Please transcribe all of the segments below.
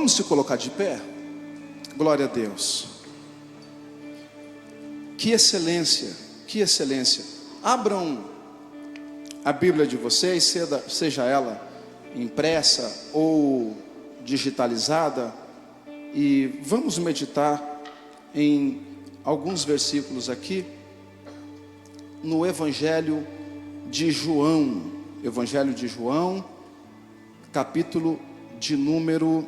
Vamos se colocar de pé? Glória a Deus. Que excelência, que excelência. Abram a Bíblia de vocês, seja ela impressa ou digitalizada, e vamos meditar em alguns versículos aqui no Evangelho de João. Evangelho de João, capítulo de número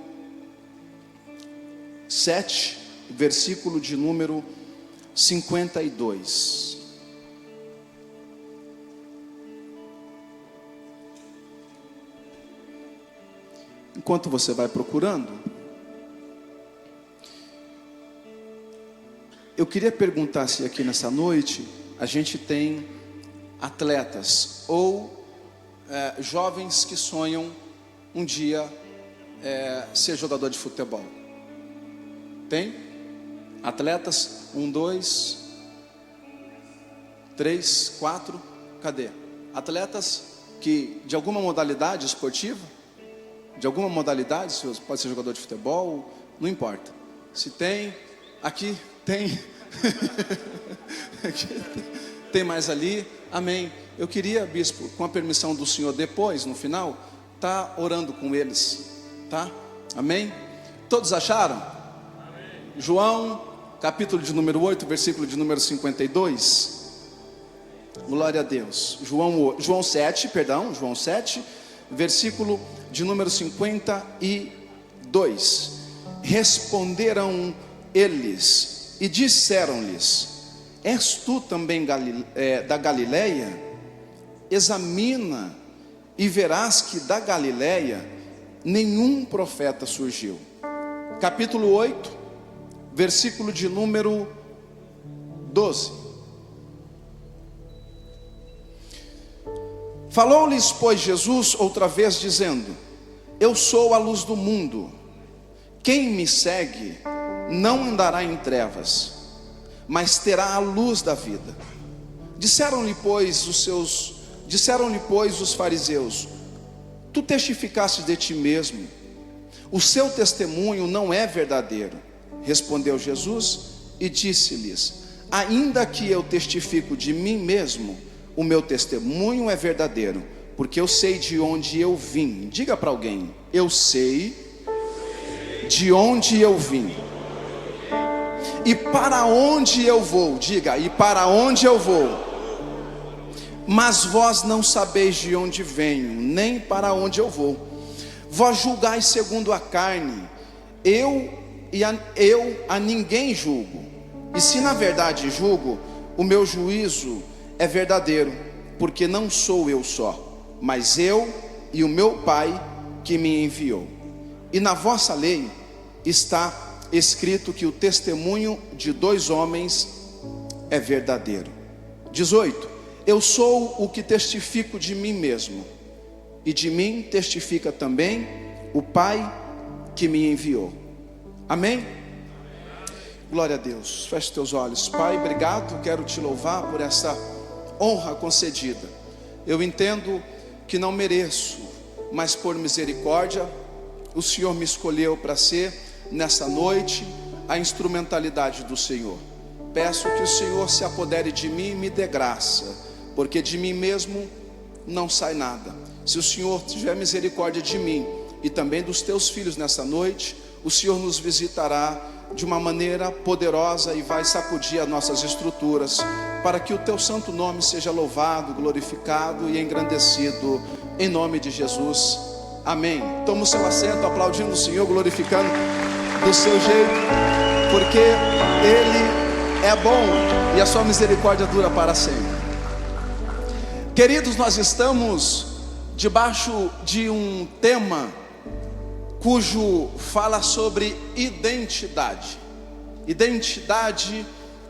7, versículo de número 52. Enquanto você vai procurando, eu queria perguntar se aqui nessa noite a gente tem atletas ou jovens que sonham um dia ser jogador de futebol. Tem? Atletas? 1, 2, 3, 4. Cadê? Atletas que de alguma modalidade esportiva, de alguma modalidade, pode ser jogador de futebol, não importa. Se tem, aqui tem. Aqui tem mais ali. Amém. Eu queria, bispo, com a permissão do senhor, depois, no final, tá orando com eles, tá? Amém? Todos acharam? Amém. João, capítulo de número 8, versículo de número 52. Glória a Deus. João 7, versículo de número 52. Responderam eles e disseram-lhes: és tu também da Galileia? Examina e verás que da Galileia nenhum profeta surgiu. Capítulo 8, versículo de número 12. Falou-lhes, pois, Jesus outra vez, dizendo: eu sou a luz do mundo. Quem me segue não andará em trevas, mas terá a luz da vida. Disseram-lhe, pois, os fariseus: tu testificaste de ti mesmo, o seu testemunho não é verdadeiro. Respondeu Jesus e disse-lhes: ainda que eu testifico de mim mesmo, o meu testemunho é verdadeiro, porque eu sei de onde eu vim. Diga para alguém: eu sei de onde eu vim e para onde eu vou. Diga: e para onde eu vou. Mas vós não sabeis de onde venho, nem para onde eu vou. Vós julgais segundo a carne. Eu a ninguém julgo. E se na verdade julgo, o meu juízo é verdadeiro, porque não sou eu só, mas eu e o meu Pai que me enviou. E na vossa lei está escrito que o testemunho de 2 homens é verdadeiro. 18. Eu sou o que testifico de mim mesmo, e de mim testifica também o Pai que me enviou. Amém? Glória a Deus. Feche teus olhos. Pai, obrigado, quero te louvar por essa honra concedida. Eu entendo que não mereço, mas por misericórdia o Senhor me escolheu para ser nessa noite a instrumentalidade do Senhor. Peço que o Senhor se apodere de mim e me dê graça, porque de mim mesmo não sai nada. Se o Senhor tiver misericórdia de mim e também dos teus filhos nessa noite, o Senhor nos visitará de uma maneira poderosa e vai sacudir as nossas estruturas, para que o teu santo nome seja louvado, glorificado e engrandecido, em nome de Jesus, amém. Toma o seu assento, aplaudindo o Senhor, glorificando do seu jeito, porque Ele é bom e a sua misericórdia dura para sempre. Queridos, nós estamos debaixo de um tema cujo fala sobre identidade. Identidade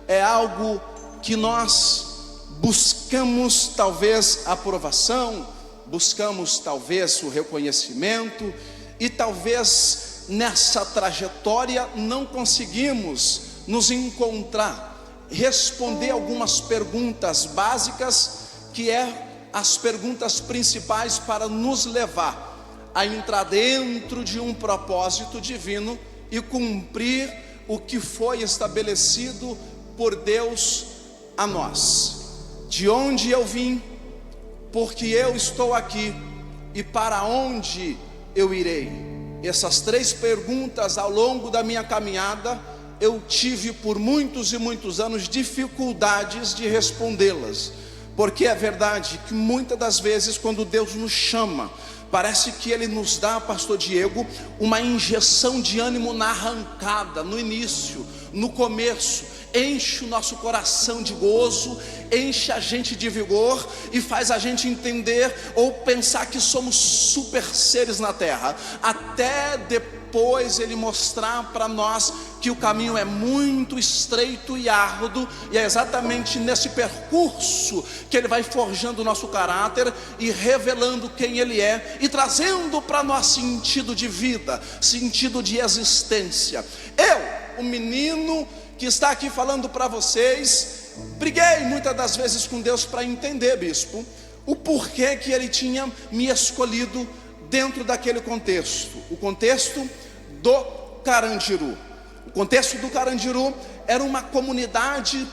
é algo que nós buscamos talvez aprovação, buscamos talvez o reconhecimento, e talvez nessa trajetória não conseguimos nos encontrar, responder algumas perguntas básicas, que é as perguntas principais para nos levar a entrar dentro de um propósito divino e cumprir o que foi estabelecido por Deus a nós. De onde eu vim, porque eu estou aqui, e para onde eu irei? Essas 3 perguntas ao longo da minha caminhada, eu tive por muitos e muitos anos dificuldades de respondê-las, porque é verdade que muitas das vezes quando Deus nos chama, parece que Ele nos dá, pastor Diego, uma injeção de ânimo na arrancada, no início, no começo, enche o nosso coração de gozo, enche a gente de vigor e faz a gente entender ou pensar que somos super seres na terra, até depois Ele mostrar para nós que o caminho é muito estreito e árduo, e é exatamente nesse percurso que Ele vai forjando o nosso caráter e revelando quem Ele é e trazendo para nós sentido de vida, sentido de existência. Eu, o menino que está aqui falando para vocês, briguei muitas das vezes com Deus para entender, bispo, o porquê que Ele tinha me escolhido dentro daquele contexto, o contexto do Carandiru. O contexto do Carandiru era uma comunidade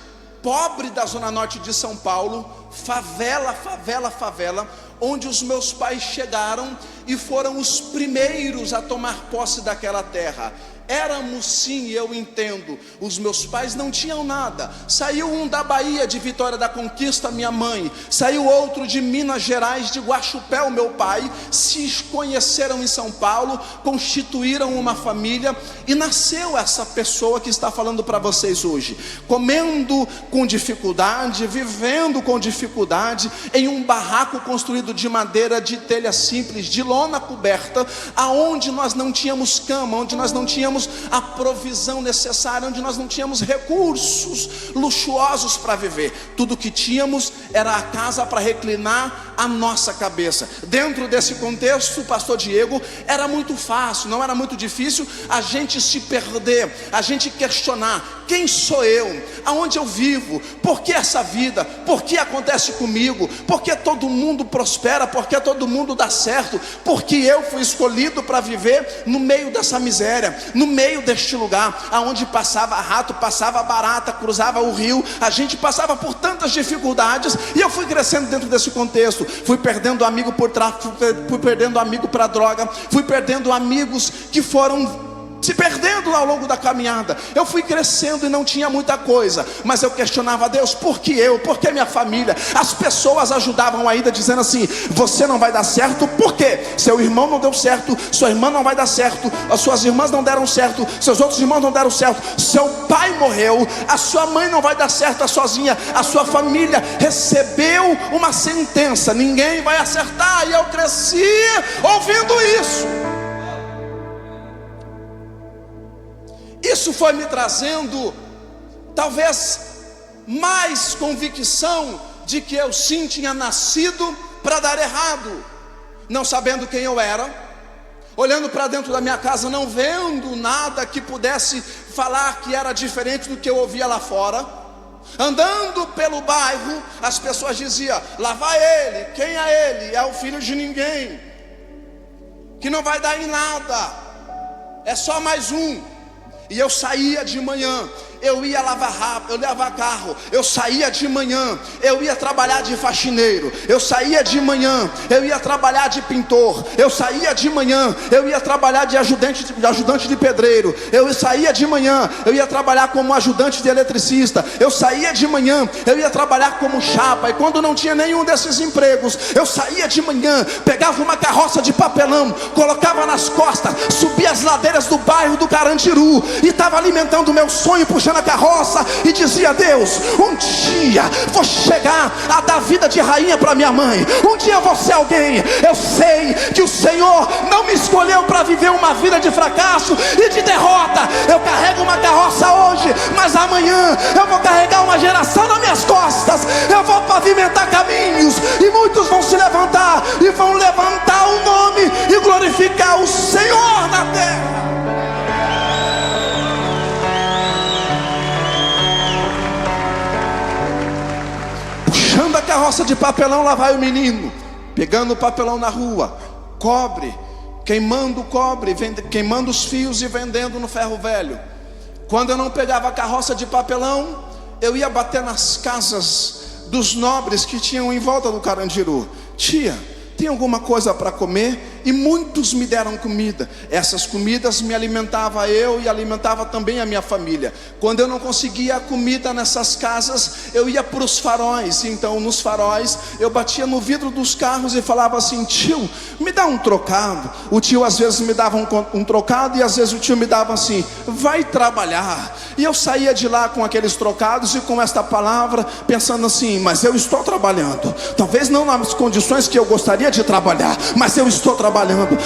pobre da zona norte de São Paulo, favela, onde os meus pais chegaram e foram os primeiros a tomar posse daquela terra. Éramos sim, eu entendo, os meus pais não tinham nada. Saiu um da Bahia, de Vitória da Conquista, minha mãe. Saiu outro de Minas Gerais, de Guaxupé, o meu pai. Se conheceram em São Paulo, constituíram uma família e nasceu essa pessoa que está falando para vocês hoje, comendo com dificuldade, vivendo com dificuldade, em um barraco construído de madeira, de telha simples, de lona coberta, aonde nós não tínhamos cama, onde nós não tínhamos a provisão necessária, onde nós não tínhamos recursos luxuosos para viver. Tudo que tínhamos era a casa para reclinar a nossa cabeça. Dentro desse contexto, pastor Diego, era muito fácil, não era muito difícil a gente se perder, a gente questionar: quem sou eu? Aonde eu vivo? Por que essa vida? Por que acontece comigo? Por que todo mundo prospera? Por que todo mundo dá certo? Por que eu fui escolhido para viver no meio dessa miséria, no meio deste lugar, aonde passava rato, passava barata, cruzava o rio, a gente passava por tantas dificuldades, e eu fui crescendo dentro desse contexto, fui perdendo amigo por tráfico, fui perdendo amigo para droga, fui perdendo amigos que foram se perdendo ao longo da caminhada. Eu fui crescendo e não tinha muita coisa, mas eu questionava a Deus: por que eu? Por que minha família? As pessoas ajudavam ainda, dizendo assim: você não vai dar certo, por quê? Seu irmão não deu certo, sua irmã não vai dar certo, as suas irmãs não deram certo, seus outros irmãos não deram certo, seu pai morreu, a sua mãe não vai dar certo, sozinha, a sua família recebeu uma sentença, ninguém vai acertar. E eu cresci ouvindo isso. Isso foi me trazendo talvez mais convicção de que eu sim tinha nascido para dar errado, não sabendo quem eu era, olhando para dentro da minha casa, não vendo nada que pudesse falar que era diferente do que eu ouvia lá fora. Andando pelo bairro, as pessoas diziam: lá vai ele, quem é ele? É o filho de ninguém, que não vai dar em nada, é só mais um. E eu saía de manhã, eu ia lavar carro, eu saía de manhã, eu ia trabalhar de faxineiro, eu saía de manhã, eu ia trabalhar de pintor, eu saía de manhã, eu ia trabalhar de ajudante de pedreiro, eu saía de manhã, eu ia trabalhar como ajudante de eletricista, eu saía de manhã, eu ia trabalhar como chapa. E quando não tinha nenhum desses empregos, eu saía de manhã, pegava uma carroça de papelão, colocava nas costas, subia as ladeiras do bairro do Carandiru e estava alimentando o meu sonho, puxando a carroça, e dizia: Deus, um dia vou chegar a dar vida de rainha para minha mãe, um dia eu vou ser alguém. Eu sei que o Senhor não me escolheu para viver uma vida de fracasso e de derrota. Eu carrego uma carroça hoje, mas amanhã eu vou carregar uma geração nas minhas costas. Eu vou pavimentar caminhos, e muitos vão se levantar e vão levantar o nome e glorificar o Senhor na terra. Puxando a carroça de papelão, lá vai o menino, pegando o papelão na rua, cobre, queimando cobre, queimando os fios e vendendo no ferro velho. Quando eu não pegava a carroça de papelão, eu ia bater nas casas dos nobres que tinham em volta do Carandiru. Tia, tem alguma coisa para comer? E muitos me deram comida. Essas comidas me alimentava eu e alimentava também a minha família. Quando eu não conseguia a comida nessas casas, eu ia para os faróis. Então nos faróis eu batia no vidro dos carros e falava assim: tio, me dá um trocado. O tio às vezes me dava um trocado, e às vezes o tio me dava assim: vai trabalhar. E eu saía de lá com aqueles trocados e com esta palavra, pensando assim: mas eu estou trabalhando. Talvez não nas condições que eu gostaria de trabalhar, mas eu estou trabalhando.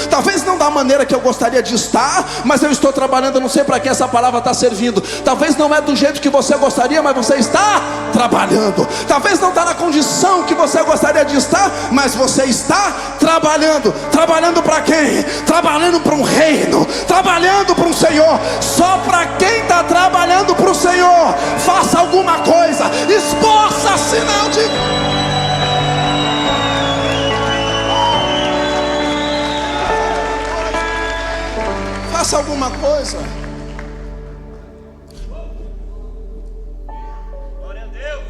Talvez não da maneira que eu gostaria de estar, mas eu estou trabalhando. Eu não sei para que essa palavra está servindo. Talvez não é do jeito que você gostaria, mas você está trabalhando. Talvez não está na condição que você gostaria de estar, mas você está trabalhando. Trabalhando para quem? Trabalhando para um reino, trabalhando para um Senhor. Só para quem está trabalhando para o Senhor, faça alguma coisa, esforça-se, não de... Faça alguma coisa. Glória a Deus.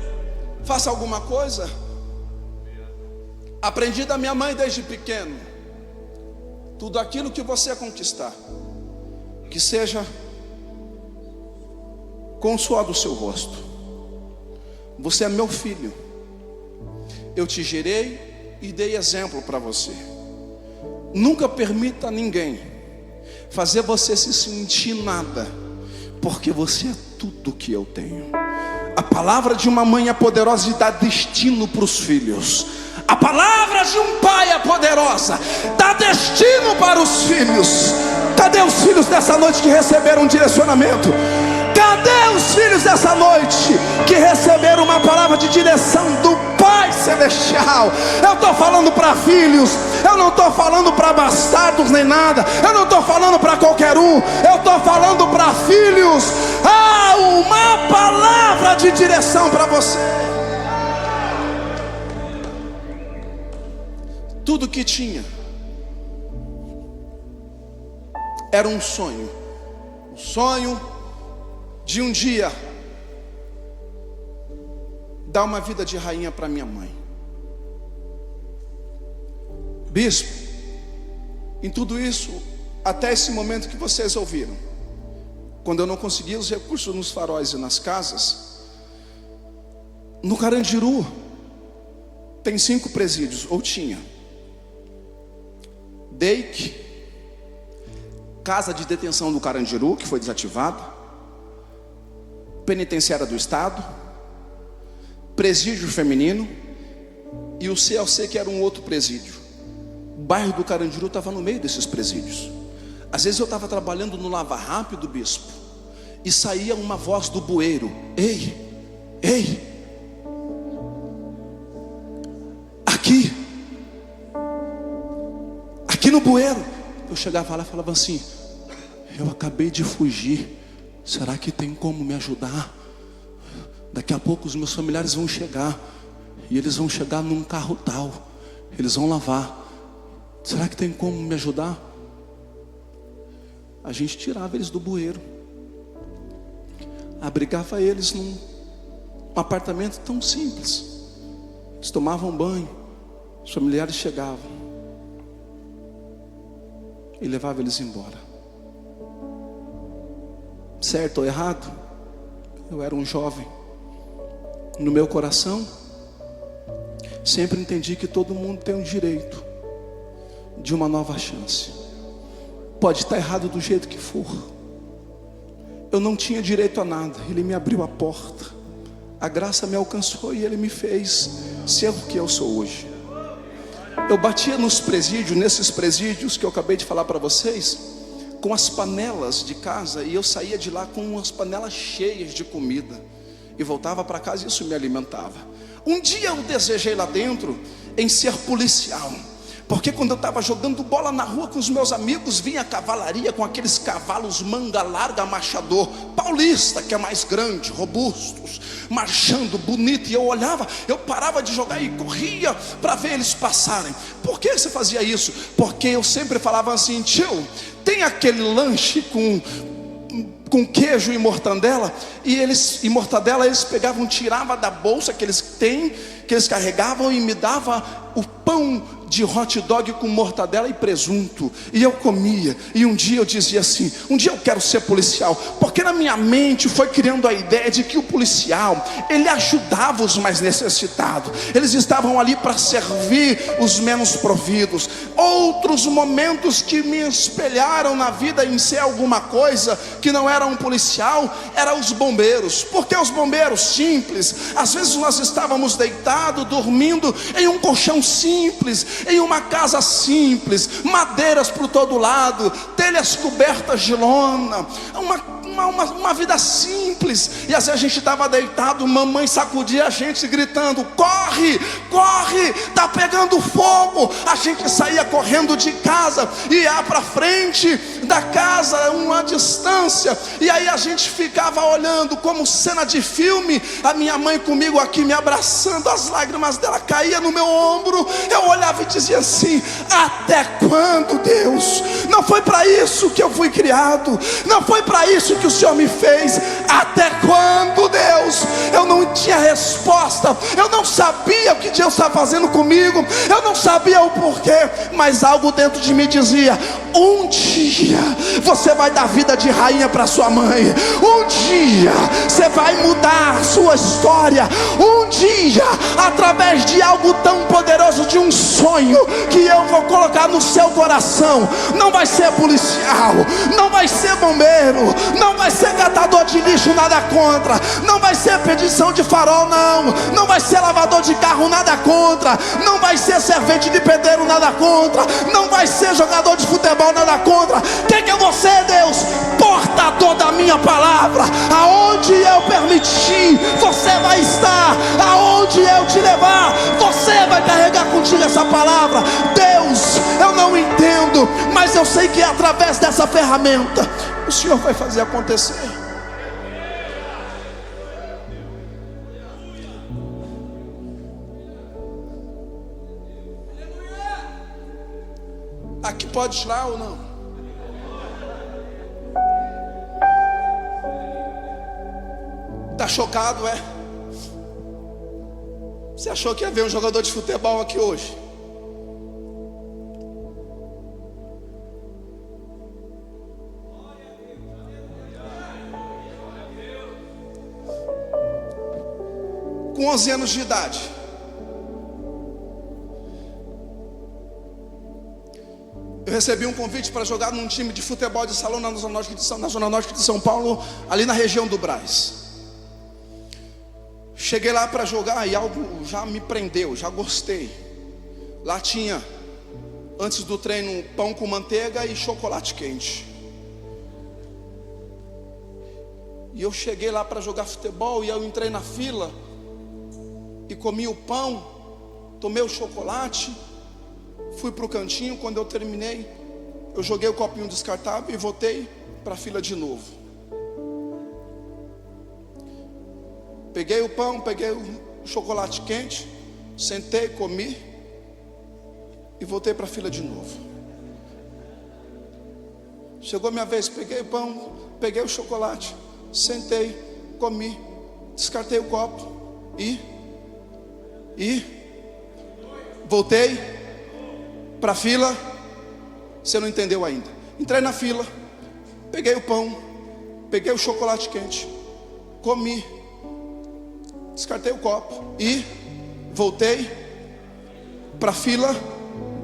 Faça alguma coisa. Aprendi da minha mãe desde pequeno: tudo aquilo que você conquistar, que seja com o suor do seu rosto. Você é meu filho. Eu te gerei e dei exemplo para você. Nunca permita a ninguém fazer você se sentir nada, porque você é tudo que eu tenho. A palavra de uma mãe é poderosa e dá destino para os filhos. A palavra de um pai é poderosa, dá destino para os filhos. Cadê os filhos dessa noite que receberam um direcionamento? Cadê os filhos dessa noite que receberam uma palavra de direção do Pai Celestial? Eu estou falando para filhos, eu não estou falando para bastardos nem nada, eu não estou falando para qualquer um, eu estou falando para filhos. Há uma palavra de direção para você. Tudo que tinha era um sonho de um dia dar uma vida de rainha para minha mãe. Bispo, em tudo isso, até esse momento que vocês ouviram, quando eu não conseguia os recursos nos faróis e nas casas, no Carandiru tem 5 presídios, ou tinha: DEIC, Casa de Detenção do Carandiru, que foi desativada, Penitenciária do Estado, Presídio Feminino e o CLC, que era um outro presídio. O bairro do Carandiru estava no meio desses presídios. Às vezes eu estava trabalhando no Lava Rápido, bispo, e saía uma voz do bueiro: ei, ei, aqui no bueiro. Eu chegava lá e falava assim: eu acabei de fugir, será que tem como me ajudar? Daqui a pouco os meus familiares vão chegar, e eles vão chegar num carro tal, eles vão lavar, será que tem como me ajudar? A gente tirava eles do bueiro, abrigava eles num apartamento tão simples. Eles tomavam banho, os familiares chegavam e levavam eles embora. Certo ou errado, eu era um jovem. No meu coração, sempre entendi que todo mundo tem o direito de uma nova chance. Pode estar errado do jeito que for. Eu não tinha direito a nada, Ele me abriu a porta, a graça me alcançou e Ele me fez ser o que eu sou hoje. Eu batia nos presídios, nesses presídios que eu acabei de falar para vocês, com as panelas de casa, e eu saía de lá com umas panelas cheias de comida e voltava para casa e isso me alimentava. Um dia eu desejei lá dentro em ser policial, Porque quando eu estava jogando bola na rua com os meus amigos, vinha a cavalaria com aqueles cavalos manga larga, marchador paulista, que é mais grande, robustos, marchando bonito. E eu olhava, eu parava de jogar e corria para ver eles passarem. Por que você fazia isso? Porque eu sempre falava assim: tio, tem aquele lanche com queijo e mortadela? E mortadela eles pegavam, tiravam da bolsa que eles carregavam e me dava o pão de hot dog com mortadela e presunto, e eu comia. E um dia eu dizia assim: um dia eu quero ser policial, porque na minha mente foi criando a ideia de que o policial, ele ajudava os mais necessitados, eles estavam ali para servir os menos providos. Outros momentos que me espelharam na vida em ser alguma coisa que não era um policial, eram os bombeiros. Porque os bombeiros simples, às vezes nós estávamos deitados, dormindo em um colchão simples, em uma casa simples, madeiras por todo lado, telhas cobertas de lona, uma vida simples. E às vezes a gente estava deitado, mamãe sacudia a gente gritando: corre, corre, está pegando fogo. A gente saía correndo de casa, ia para frente da casa, uma distância, e aí a gente ficava olhando como cena de filme, a minha mãe comigo aqui me abraçando, as lágrimas dela caíam no meu ombro. Eu olhava e dizia assim: até quando, Deus? Não foi para isso que eu fui criado, não foi para isso que o Senhor me fez. Até quando, Deus? Eu não tinha resposta, eu não sabia o que Deus estava fazendo comigo, eu não sabia o porquê, mas algo dentro de mim dizia: um dia você vai dar vida de rainha para sua mãe, um dia você vai mudar a sua história, um dia, através de algo tão poderoso, de um sonho que eu vou colocar no seu coração. Não vai ser policial, não vai ser bombeiro, não vai ser catador de lixo, nada contra, não vai ser pedição de farol, não vai ser lavador de carro, nada contra, não vai ser servente de pedreiro, nada contra, não vai ser jogador de futebol, nada contra. Quem que eu vou ser, Deus? Portador da minha palavra. Aonde eu permitir, você vai estar. Aonde eu te levar, você vai carregar contigo essa palavra. Deus, eu não entendo, mas eu sei que através dessa ferramenta o Senhor vai fazer acontecer. Aqui pode tirar ou não? Está chocado, é? Você achou que ia ver um jogador de futebol aqui hoje? Com 11 anos de idade, eu recebi um convite para jogar num time de futebol de salão na Zona Norte de São Paulo, ali na região do Brás. Cheguei lá para jogar e algo já me prendeu, já gostei. Lá tinha, antes do treino, pão com manteiga e chocolate quente. E eu cheguei lá para jogar futebol, e eu entrei na fila e comi o pão, tomei o chocolate, fui para o cantinho. Quando eu terminei, eu joguei o copinho descartável e voltei para a fila de novo. Peguei o pão, peguei o chocolate quente, sentei, comi e voltei para a fila de novo. Chegou a minha vez, peguei o pão, peguei o chocolate, sentei, comi, descartei o copo e voltei para a fila. Você não entendeu ainda. Entrei na fila, peguei o pão, peguei o chocolate quente, comi, descartei o copo e voltei para a fila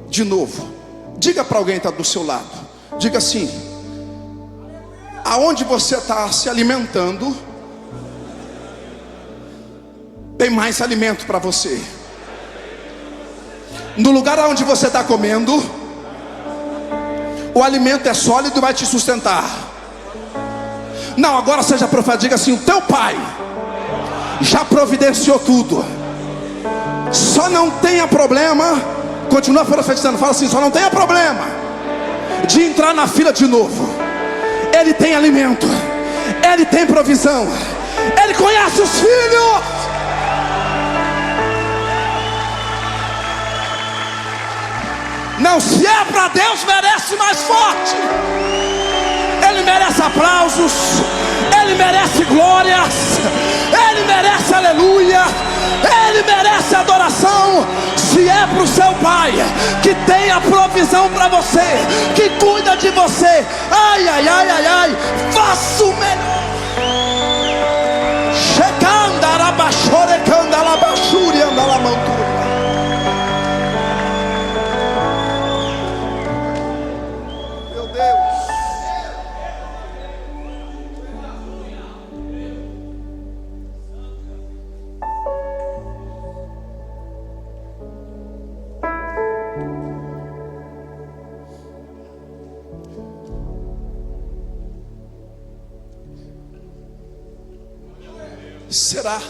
de novo. Diga para alguém que está do seu lado, diga assim: aonde você está se alimentando, tem mais alimento para você. No lugar onde você está comendo, o alimento é sólido e vai te sustentar. Não, agora seja profeta, diga assim: o teu pai já providenciou tudo. Só não tenha problema Continua profetizando, fala assim: só não tenha problema de entrar na fila de novo. Ele tem alimento, Ele tem provisão, Ele conhece os filhos. Não, se é para Deus, merece mais forte. Ele merece aplausos, Ele merece glórias, Ele merece aleluia, Ele merece adoração. Se é para o seu Pai, que tem a provisão para você, que cuida de você, ai, ai, ai, ai, ai, faça o melhor. Checanda arabachore, canda alabachuri, anda alamantura. Meu Deus. Será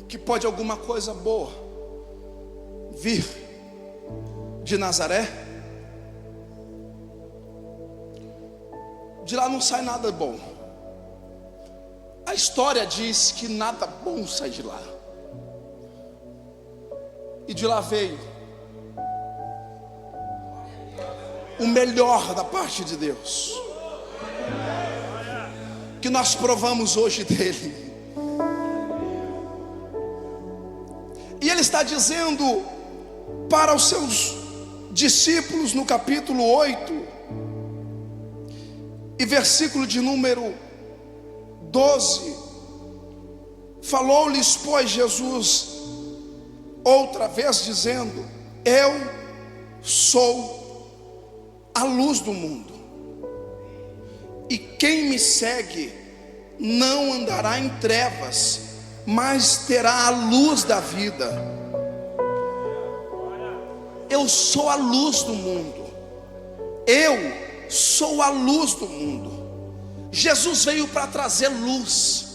que pode alguma coisa boa vir de Nazaré? De lá não sai nada bom. A história diz que nada bom sai de lá. E de lá veio o melhor da parte de Deus, que nós provamos hoje dele. E ele está dizendo para os seus discípulos no capítulo 8 e versículo de número 12: falou-lhes, pois, Jesus outra vez, dizendo: eu sou a luz do mundo, e quem me segue não andará em trevas, mas terá a luz da vida. Eu sou a luz do mundo. Eu sou a luz do mundo. Jesus veio para trazer luz.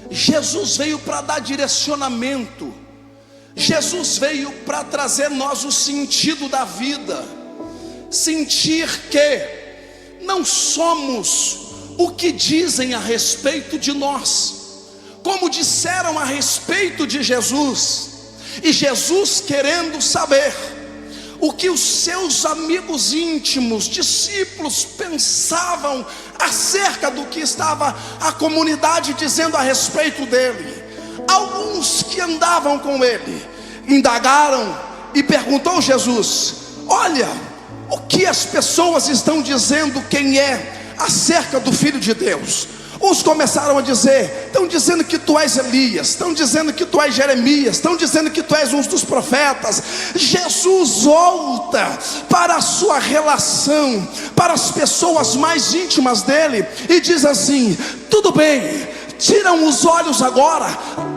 Jesus veio para dar direcionamento. Jesus veio para trazer nós o sentido da vida. Sentir que não somos o que dizem a respeito de nós, como disseram a respeito de Jesus. E Jesus querendo saber o que os seus amigos íntimos, discípulos, pensavam acerca do que estava a comunidade dizendo a respeito dele. Alguns que andavam com ele indagaram e perguntou Jesus: olha, o que as pessoas estão dizendo quem é acerca do Filho de Deus? Uns começaram a dizer: estão dizendo que tu és Elias, estão dizendo que tu és Jeremias, estão dizendo que tu és um dos profetas. Jesus volta para a sua relação, para as pessoas mais íntimas dele, e diz assim: tudo bem, tiram os olhos agora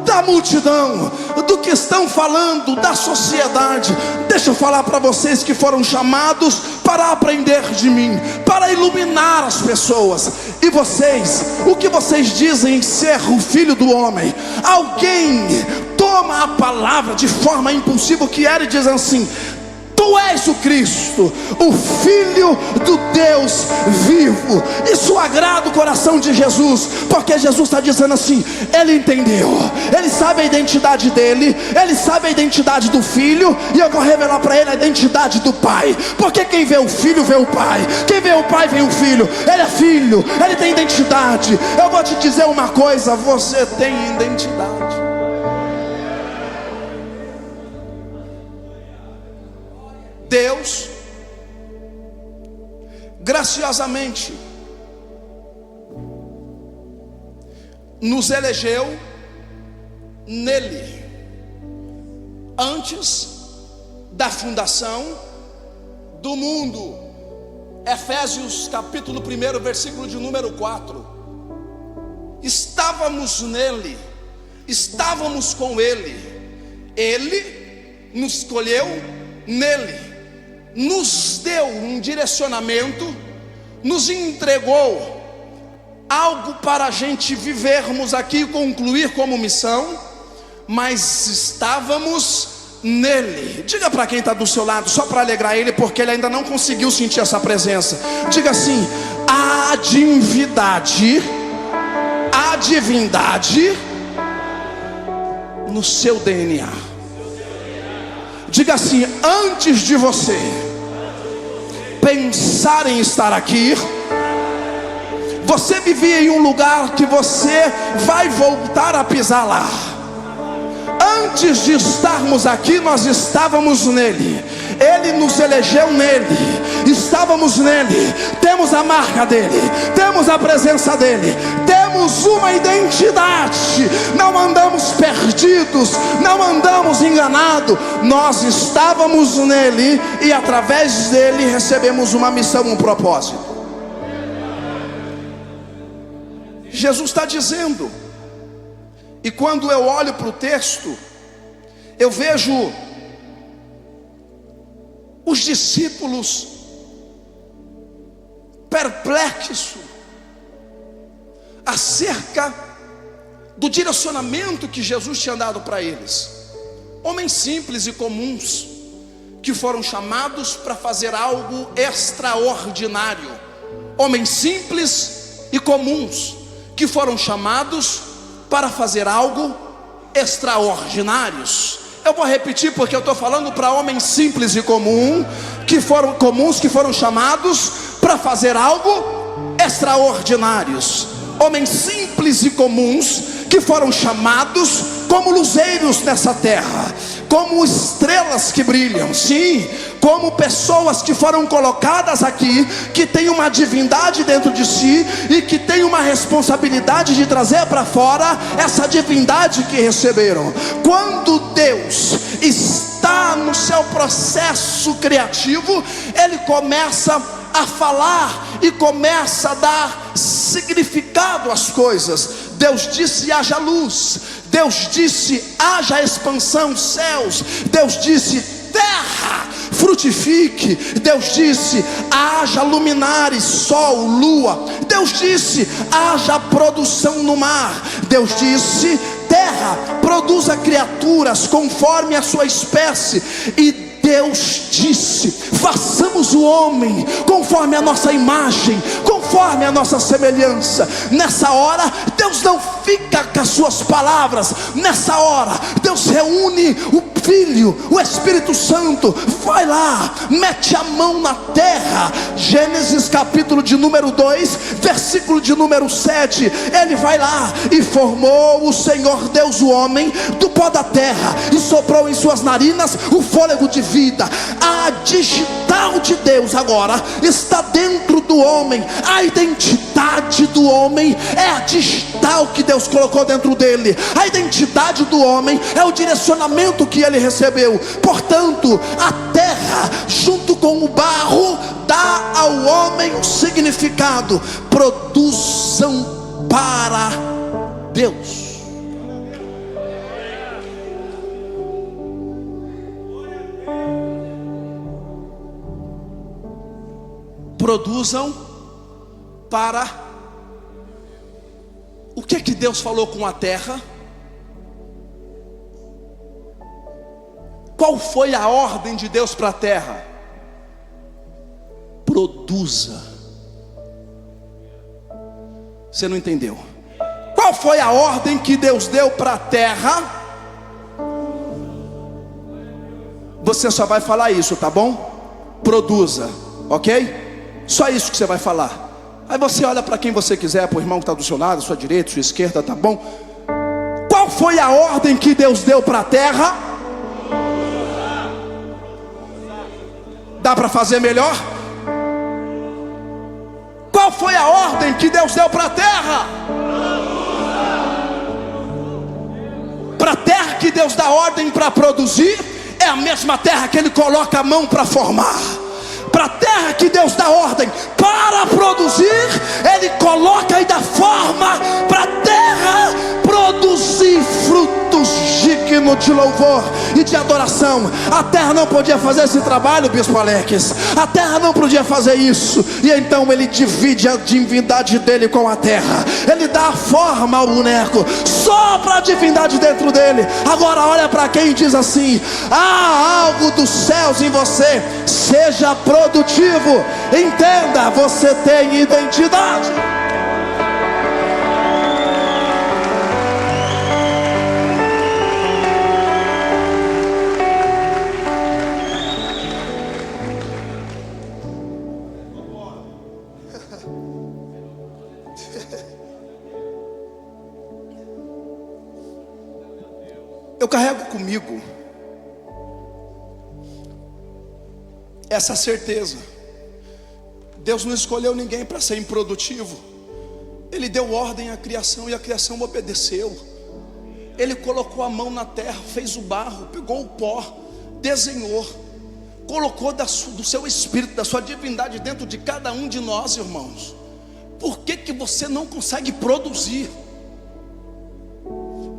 da multidão, do que estão falando da sociedade. Deixa eu falar para vocês que foram chamados para aprender de mim, para iluminar as pessoas. E vocês, o que vocês dizem ser o Filho do Homem? Alguém toma a palavra de forma impulsiva que era e diz assim: tu és o Cristo, o Filho do Deus vivo. Isso agrada o coração de Jesus, porque Jesus está dizendo assim: ele entendeu, ele sabe a identidade dele, ele sabe a identidade do Filho, e eu vou revelar para ele a identidade do Pai. Porque quem vê o Filho vê o Pai, quem vê o Pai vê o Filho. Ele é filho, ele tem identidade. Eu vou te dizer uma coisa: você tem identidade. Deus graciosamente nos elegeu nele, antes da fundação do mundo. Efésios capítulo 1, versículo de número 4. Estávamos nele, estávamos com ele, ele nos escolheu nele, nos deu um direcionamento, nos entregou algo para a gente vivermos aqui e concluir como missão. Mas estávamos nele. Diga para quem está do seu lado, só para alegrar ele, porque ele ainda não conseguiu sentir essa presença. Diga assim: a divindade no seu DNA. Diga assim: antes de você pensar em estar aqui, você vivia em um lugar que você vai voltar a pisar lá. Antes de estarmos aqui, nós estávamos nele. Ele nos elegeu nele. Estávamos nele. Temos a marca dele. Temos a presença dele. Temos uma identidade. Não andamos perdidos. Não andamos enganados. Nós estávamos nele. E através dele recebemos uma missão, um propósito. Jesus está dizendo. E quando eu olho para o texto, eu vejo os discípulos perplexos acerca do direcionamento que Jesus tinha dado para eles. Homens simples e comuns que foram chamados para fazer algo extraordinário. Homens simples e comuns que foram chamados para fazer algo extraordinários. Eu vou repetir porque eu estou falando para homens simples e comuns que foram chamados para fazer algo extraordinários. Homens simples e comuns que foram chamados como luzeiros nessa terra, como estrelas que brilham, sim, como pessoas que foram colocadas aqui, que têm uma divindade dentro de si e que têm uma responsabilidade de trazer para fora essa divindade que receberam. Quando Deus está no seu processo criativo, Ele começa a falar e começa a dar significado às coisas. Deus disse: haja luz. Deus disse: haja expansão, céus. Deus disse: terra, frutifique. Deus disse: haja luminares, sol, lua. Deus disse: haja produção no mar. Deus disse: terra, produza criaturas conforme a sua espécie. E Deus disse: façamos o homem conforme a nossa imagem, conforme a nossa semelhança. Nessa hora, Deus não fica com as suas palavras. Nessa hora, Deus reúne o Filho, o Espírito Santo. Vai lá, mete a mão na terra. Gênesis capítulo de número 2, versículo de número 7. Ele vai lá e formou o Senhor Deus o homem do pó da terra e soprou em suas narinas o fôlego de vida. A digital de Deus agora está dentro do homem. A identidade do homem é a digital que Deus colocou dentro dele. A identidade do homem é o direcionamento que ele recebeu. Portanto, a terra junto com o barro dá ao homem um significado: produzam para Deus. Produzam para. O que é que Deus falou com a terra? Qual foi a ordem de Deus para a terra? Produza. Você não entendeu? Qual foi a ordem que Deus deu para a terra? Você só vai falar isso, tá bom? Produza, ok? Só isso que você vai falar. Aí você olha para quem você quiser, para o irmão que está do seu lado, sua direita, sua esquerda, tá bom? Qual foi a ordem que Deus deu para a terra? Dá para fazer melhor? Qual foi a ordem que Deus deu para a terra? Para a terra que Deus dá ordem para produzir, é a mesma terra que Ele coloca a mão para formar. Para a terra que Deus dá ordem para produzir, Ele coloca e dá forma para a terra produzir frutos dignos hino de louvor e de adoração. A terra não podia fazer esse trabalho, bispo Alex. A terra não podia fazer isso. E então ele divide a divindade dele com a terra. Ele dá a forma ao boneco, sopra a divindade dentro dele. Agora olha para quem diz assim: há algo dos céus em você. Seja produtivo. Entenda, você tem identidade. Eu carrego comigo essa certeza. Deus não escolheu ninguém para ser improdutivo. Ele deu ordem à criação e a criação obedeceu. Ele colocou a mão na terra, fez o barro, pegou o pó, desenhou, colocou do seu espírito, da sua divindade dentro de cada um de nós, irmãos. Por que você não consegue produzir?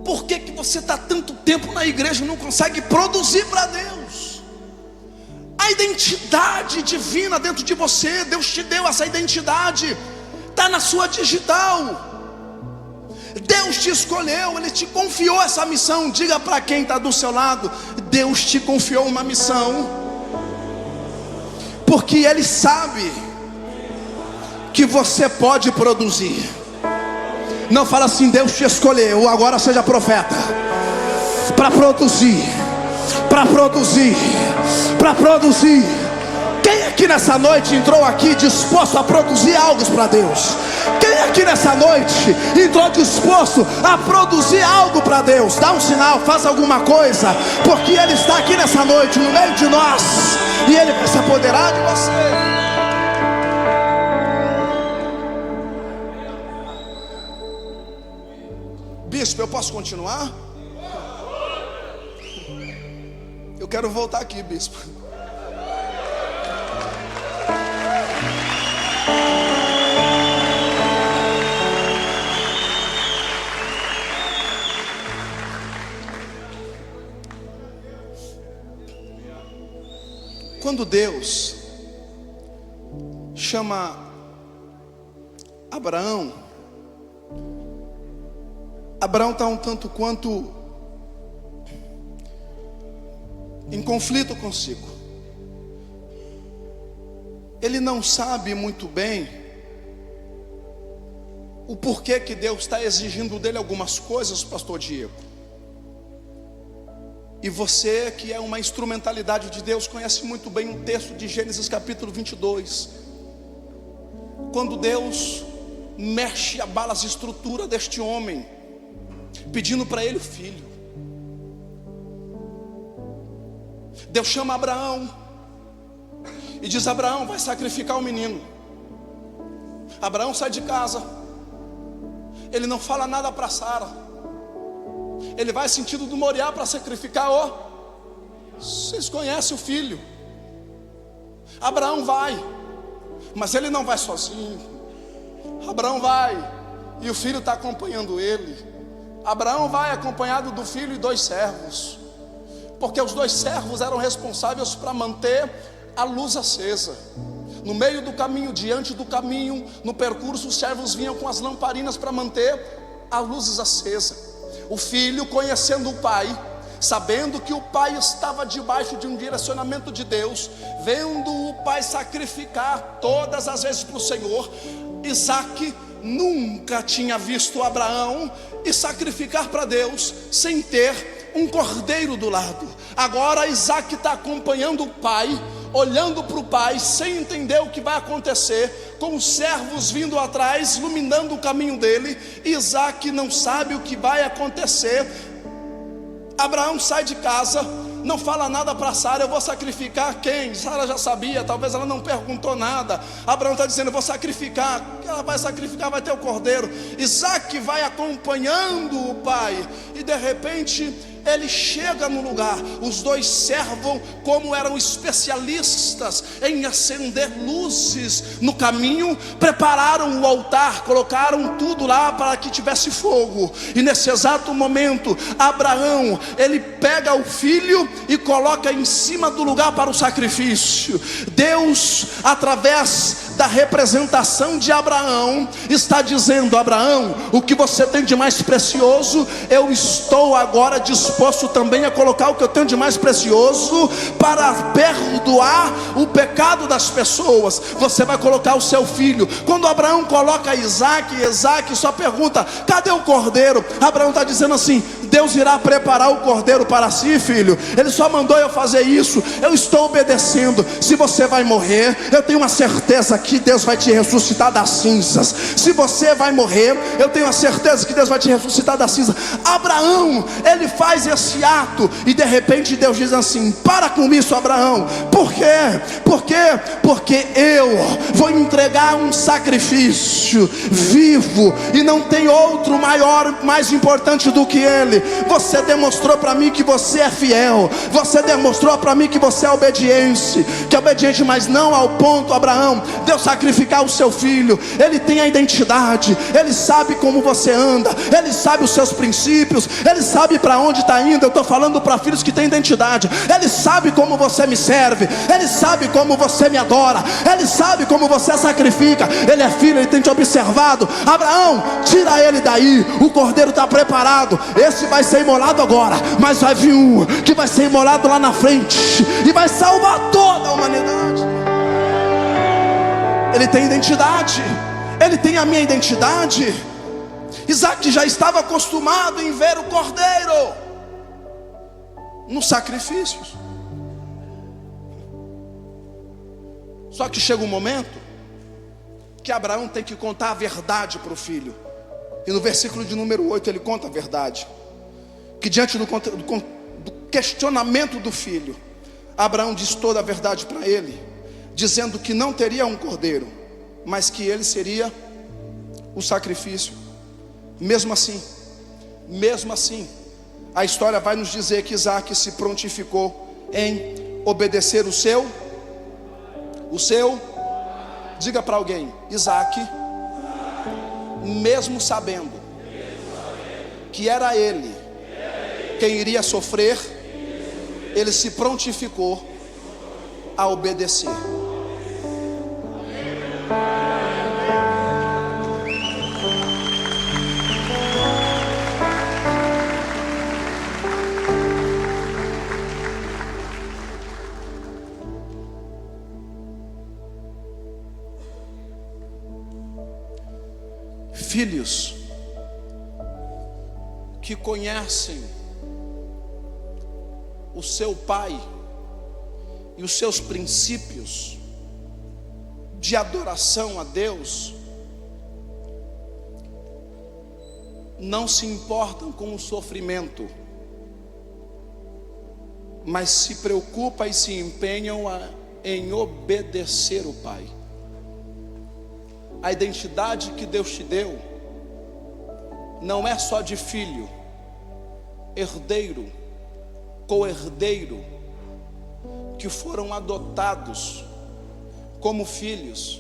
Por que você está tanto tempo na igreja e não consegue produzir para Deus? A identidade divina dentro de você, Deus te deu essa identidade, está na sua digital. Deus te escolheu, Ele te confiou essa missão. Diga para quem está do seu lado: Deus te confiou uma missão, porque Ele sabe que você pode produzir. Não fala assim: Deus te escolheu, agora seja profeta. Para produzir, para produzir, para produzir. Quem aqui nessa noite entrou aqui disposto a produzir algo para Deus? Quem aqui nessa noite entrou disposto a produzir algo para Deus? Dá um sinal, faça alguma coisa, porque Ele está aqui nessa noite no meio de nós, e Ele vai se apoderar de você. Bispo, eu posso continuar? Eu quero voltar aqui, bispo. Quando Deus chama Abraão está um tanto quanto em conflito consigo. Ele não sabe muito bem o porquê que Deus está exigindo dele algumas coisas, pastor Diego. E você, que é uma instrumentalidade de Deus, conhece muito bem um texto de Gênesis capítulo 22, quando Deus mexe, abala as estruturas deste homem, pedindo para ele o filho. Deus chama Abraão e diz: Abraão, vai sacrificar o menino. Abraão sai de casa, ele não fala nada para Sara, ele vai sentido do Moriá para sacrificar vocês conhecem o filho. Abraão vai, mas ele não vai sozinho. Abraão vai e o filho está acompanhando ele. Abraão vai acompanhado do filho e 2 servos, porque os 2 servos eram responsáveis para manter a luz acesa. No meio do caminho, diante do caminho, no percurso, os servos vinham com as lamparinas para manter as luzes acesas. O filho, conhecendo o pai, sabendo que o pai estava debaixo de um direcionamento de Deus, vendo o pai sacrificar todas as vezes para o Senhor. Isaac nunca tinha visto Abraão e sacrificar para Deus sem ter um cordeiro do lado. Agora Isaac está acompanhando o pai, olhando para o pai, sem entender o que vai acontecer, com os servos vindo atrás, iluminando o caminho dele. Isaac não sabe o que vai acontecer. Abraão sai de casa, não fala nada para Sara: eu vou sacrificar quem? Sara já sabia, talvez ela não perguntou nada. Abraão está dizendo: eu vou sacrificar que ela vai sacrificar, vai ter o cordeiro. Isaac vai acompanhando o pai, e de repente ele chega no lugar. Os dois servos, como eram especialistas em acender luzes no caminho, prepararam o altar, colocaram tudo lá para que tivesse fogo. E nesse exato momento, Abraão, ele pega o filho e coloca em cima do lugar para o sacrifício. Deus, através da representação de Abraão, está dizendo: Abraão, o que você tem de mais precioso, eu estou agora disposto também a colocar o que eu tenho de mais precioso para perdoar o pecado das pessoas. Você vai colocar o seu filho. Quando Abraão coloca Isaac só pergunta: cadê o cordeiro? Abraão está dizendo assim: Deus irá preparar o cordeiro para si, filho. Ele só mandou eu fazer isso, eu estou obedecendo. Se você vai morrer, eu tenho uma certeza que Deus vai te ressuscitar das cinzas. Se você vai morrer, eu tenho a certeza que Deus vai te ressuscitar das cinzas. Abraão, ele faz esse ato, e de repente Deus diz assim: para com isso, Abraão. Por quê? Porque eu vou entregar um sacrifício vivo, e não tem outro maior, mais importante do que ele. Você demonstrou para mim que você é fiel, você demonstrou para mim que você é obediente, mas não ao ponto, Abraão, de eu sacrificar o seu filho. Ele tem a identidade, ele sabe como você anda, ele sabe os seus princípios, ele sabe para onde está indo. Eu estou falando para filhos que têm identidade. Ele sabe como você me serve, ele sabe como você me adora, ele sabe como você sacrifica. Ele é filho, ele tem te observado. Abraão, tira ele daí, o cordeiro está preparado. Esse vai ser imolado agora, mas vai vir um que vai ser imolado lá na frente e vai salvar toda a humanidade. Ele tem identidade, ele tem a minha identidade. Isaac já estava acostumado em ver o cordeiro nos sacrifícios. Só que chega um momento que Abraão tem que contar a verdade para o filho. E no versículo de número 8 ele conta a verdade. Que diante do questionamento do filho, Abraão diz toda a verdade para ele, dizendo que não teria um cordeiro, mas que ele seria o sacrifício. Mesmo assim, a história vai nos dizer que Isaac se prontificou em obedecer o seu, diga para alguém: Isaac, mesmo sabendo que era ele quem iria sofrer, ele se prontificou a obedecer. Filhos que conhecem o seu pai e os seus princípios de adoração a Deus, não se importam com o sofrimento, mas se preocupam e se empenham em obedecer o pai. A identidade que Deus te deu não é só de filho, herdeiro, co-herdeiro, que foram adotados como filhos,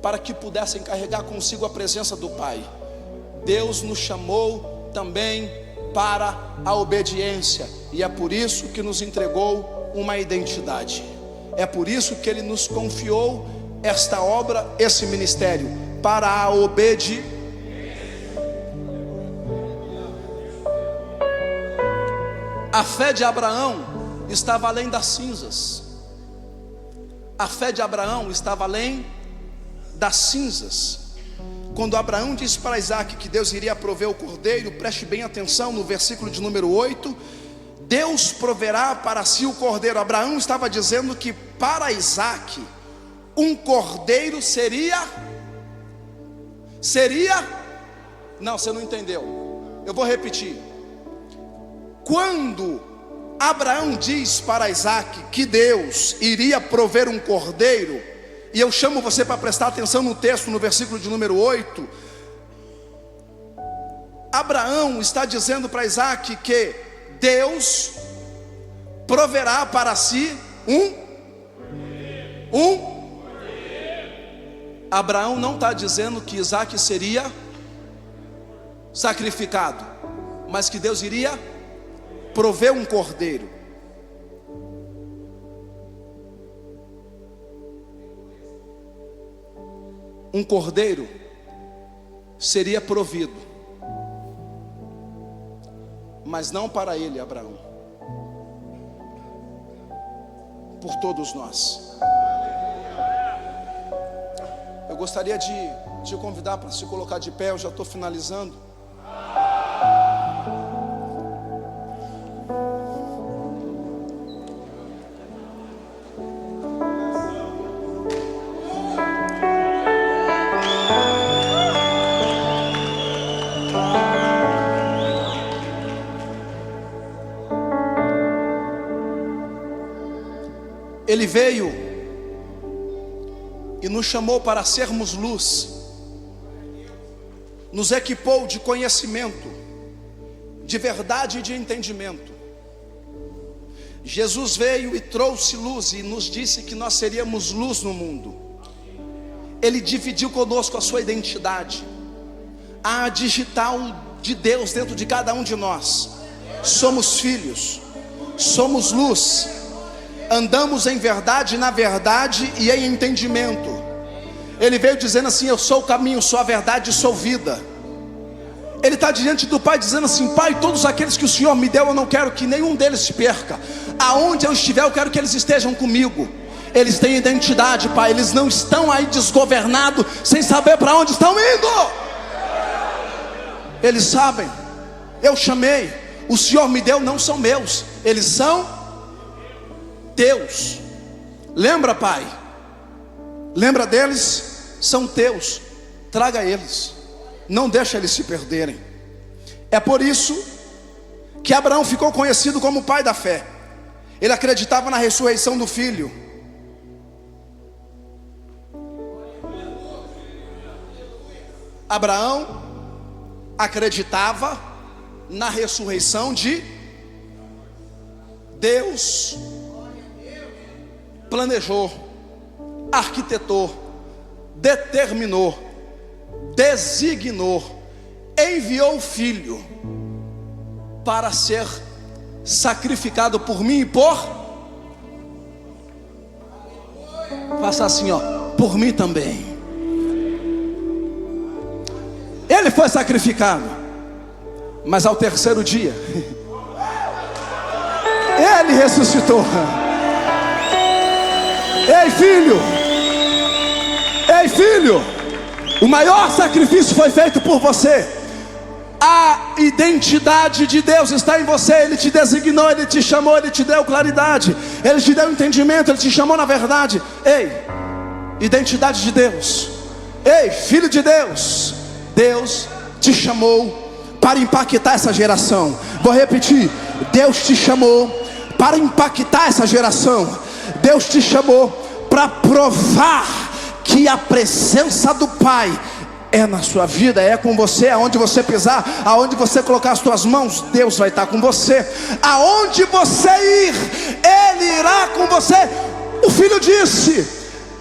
para que pudessem carregar consigo a presença do Pai. Deus nos chamou também para a obediência, e é por isso que nos entregou uma identidade. É por isso que Ele nos confiou esta obra, esse ministério, para a obediência. A fé de Abraão estava além das cinzas. A fé de Abraão estava além das cinzas. Quando Abraão disse para Isaac que Deus iria prover o cordeiro, preste bem atenção no versículo de número 8. Deus proverá para si o cordeiro. Abraão estava dizendo que para Isaac um cordeiro seria. Não, você não entendeu. Eu vou repetir. Quando Abraão diz para Isaac que Deus iria prover um cordeiro, E eu chamo você para prestar atenção no texto, no versículo de número 8. Abraão está dizendo para Isaac que Deus proverá para si Abraão não está dizendo que Isaac seria sacrificado, mas que Deus iria prover um cordeiro. Um cordeiro seria provido, mas não para ele, Abraão, por todos nós. Eu gostaria de te convidar para se colocar de pé, eu já estou finalizando. Ele veio e nos chamou para sermos luz, nos equipou de conhecimento, de verdade e de entendimento. Jesus veio e trouxe luz e nos disse que nós seríamos luz no mundo. Ele dividiu conosco a sua identidade, a digital de Deus dentro de cada um de nós. Somos filhos, somos luz, andamos em verdade, na verdade e em entendimento. Ele veio dizendo assim: eu sou o caminho, sou a verdade e sou vida. Ele está diante do Pai dizendo assim: Pai, todos aqueles que o Senhor me deu, eu não quero que nenhum deles se perca. Aonde eu estiver, eu quero que eles estejam comigo. Eles têm identidade, Pai. Eles não estão aí desgovernados, sem saber para onde estão indo. Eles sabem, eu chamei, o Senhor me deu, não são meus, eles são teus. Lembra, Pai? Lembra deles? São teus. Traga eles, não deixa eles se perderem. É por isso que Abraão ficou conhecido como o pai da fé. Ele acreditava na ressurreição do filho. Abraão acreditava na ressurreição de Deus. Planejou, arquitetou, determinou, designou, enviou o filho para ser sacrificado por mim e por, faça assim, ó, por mim também. Ele foi sacrificado, mas ao terceiro dia ele ressuscitou. Ei, filho, ei, filho, o maior sacrifício foi feito por você. A identidade de Deus está em você. Ele te designou, Ele te chamou, Ele te deu claridade, Ele te deu entendimento, Ele te chamou na verdade. Ei, identidade de Deus. Ei, filho de Deus, Deus te chamou para impactar essa geração. Vou repetir: Deus te chamou para impactar essa geração. Deus te chamou para provar que a presença do Pai é na sua vida, é com você. Aonde você pisar, aonde você colocar as suas mãos, Deus vai estar com você. Aonde você ir, Ele irá com você. O filho disse: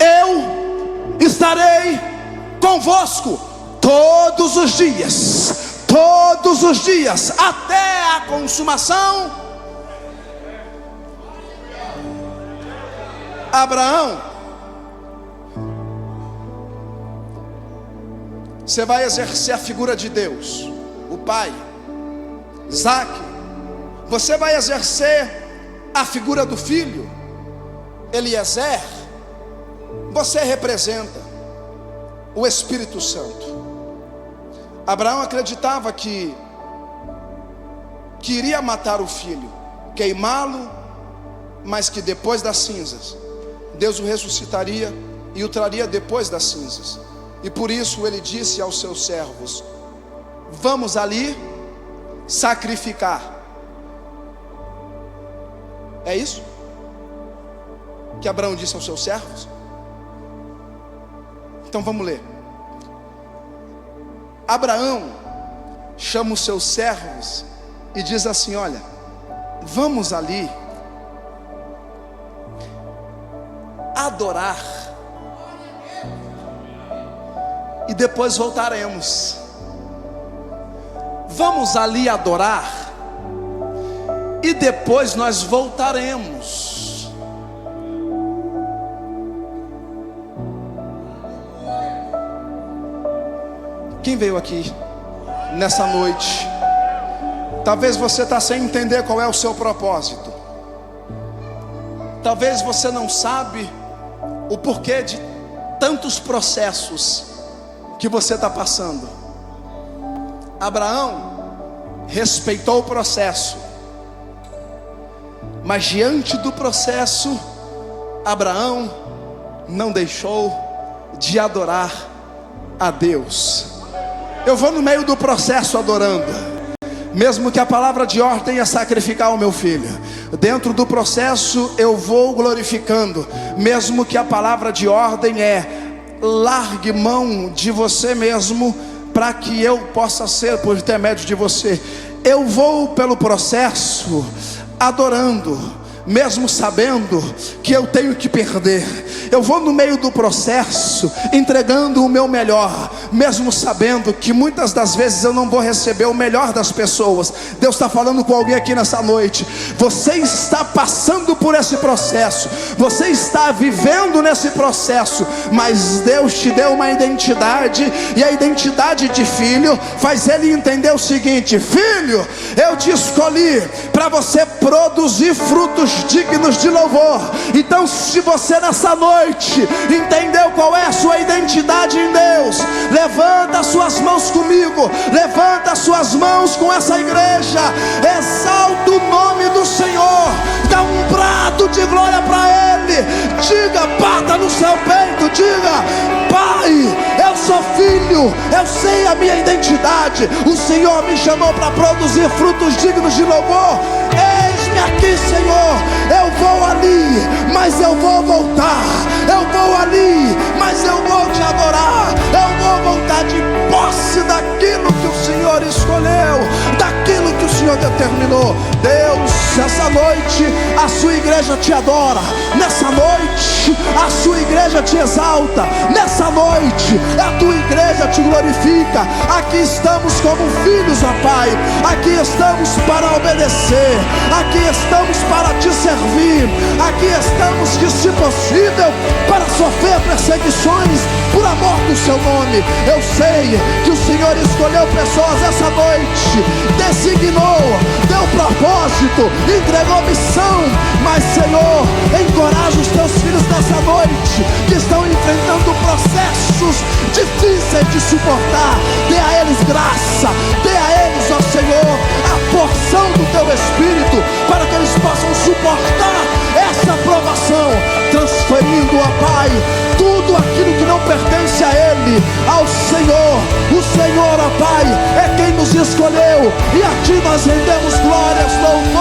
eu estarei convosco todos os dias, até a consumação. Abraão, você vai exercer a figura de Deus, o Pai. Isaac, você vai exercer a figura do Filho. Eliezer, você representa o Espírito Santo. Abraão acreditava que iria matar o filho, queimá-lo, mas que depois das cinzas Deus o ressuscitaria e o traria depois das cinzas. E por isso ele disse aos seus servos: vamos ali sacrificar. É isso que Abraão disse aos seus servos? Então vamos ler. Abraão chama os seus servos e diz assim: olha, vamos ali adorar e depois voltaremos. Vamos ali adorar e depois nós voltaremos. Quem veio aqui nessa noite? Talvez você está sem entender qual é o seu propósito. Talvez você não sabe o porquê de tantos processos que você está passando. Abraão respeitou o processo, mas diante do processo, Abraão não deixou de adorar a Deus. Eu vou no meio do processo adorando, mesmo que a palavra de ordem é sacrificar o meu filho. Dentro do processo eu vou glorificando, mesmo que a palavra de ordem é: largue mão de você mesmo, para que eu possa ser por intermédio de você. Eu vou pelo processo adorando, mesmo sabendo que eu tenho que perder. Eu vou no meio do processo entregando o meu melhor, mesmo sabendo que muitas das vezes eu não vou receber o melhor das pessoas. Deus está falando com alguém aqui nessa noite. Você está passando por esse processo, você está vivendo nesse processo, mas Deus te deu uma identidade, e a identidade de filho faz ele entender o seguinte: filho, eu te escolhi para você produzir frutos dignos de louvor. Então, se você nessa noite entendeu qual é a sua identidade em Deus, levanta as suas mãos comigo, levanta as suas mãos com essa igreja, exalta o nome do Senhor, dá um brado de glória para Ele, diga, bata no seu peito, diga: Pai, eu sou filho, eu sei a minha identidade, o Senhor me chamou para produzir frutos dignos de louvor. Eis-me aqui, Senhor, eu vou ali, mas eu vou voltar. Eu vou ali, mas eu vou te adorar. Eu vou voltar de posse daquilo que o Senhor escolheu, daquilo que o Senhor determinou. Deus, essa noite a sua igreja te adora. Nessa noite a sua igreja te exalta. Nessa noite a tua igreja te glorifica. Aqui estamos como filhos, ó Pai. Aqui estamos para obedecer. Aqui estamos para te servir. Aqui estamos, que se possível, para sofrer perseguições por amor do seu nome. Eu sei que o Senhor escolheu pessoas essa noite, designou, deu propósito, entregou missão. Mas, Senhor, encoraja os teus filhos nessa noite, que estão enfrentando processos difíceis de suportar. Dê a eles graça, dê a eles, ó Senhor, a porção do teu Espírito, para que eles possam suportar essa provação, transferindo, ó Pai, tudo aquilo que não pertence a Ele, ao Senhor. O Senhor, ó Pai, é quem nos escolheu, e a Ti nós rendemos glórias, louvores.